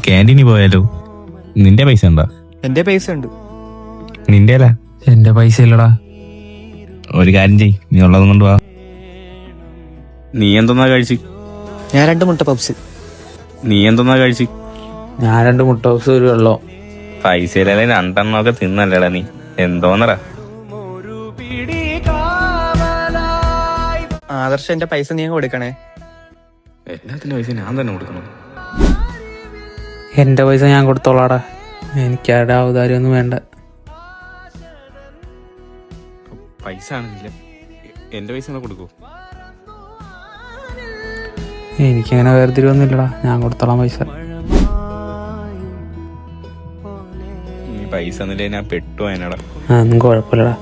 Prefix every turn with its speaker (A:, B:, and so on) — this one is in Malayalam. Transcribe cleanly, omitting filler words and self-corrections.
A: ക്യാൻറ്റീനിൽ പോയാലോ? നിന്റെ പൈസ ഉണ്ടോ?
B: എന്റെ പൈസ ഉണ്ട്.
A: നിന്റെ
C: എന്റെ പൈസ ഇല്ലടാ.
A: ഒരു കാര്യം ചെയ്, നീ ഉള്ളതും കൊണ്ട് വാ. നീ എന്തൊന്നാ കഴിച്ച്?
B: ഞാൻ 2 മുട്ട പപ്സ്.
A: നീ എന്തൊന്നാ കഴിച്ച്?
C: ഞാൻ 2 മുട്ട പപ്സ് ഒരു വെള്ളം.
A: പൈസ ഇല്ലേ 2 എണ്ണമൊക്കെ തിന്നല്ലേടാ നീ, എന്തോന്നടാ.
B: ആദർശ എന്റെ പൈസ നീ കൊടുക്കണേ.
A: എല്ലാത്തിന്റെ പൈസ ഞാൻ തന്നെ കൊടുക്കണം.
C: എന്റെ പൈസ ഞാൻ കൊടുത്തോളാടാ, എനിക്കാരുടെ ഔദാര്യം ഒന്നും വേണ്ട.
A: പൈസ ആണെന്നില്ല, എന്റെ പൈസ കൊടുക്കൂ.
C: എനിക്കങ്ങനെ വേർതിരിവൊന്നുമില്ലടാ, ഞാൻ കൊടുത്തോളാം പൈസ.
A: നീ പൈസ ഒന്നുമില്ലേ ഞാൻ പെട്ടു അതിനടാ.
C: അതൊന്നും കുഴപ്പമില്ലടാ.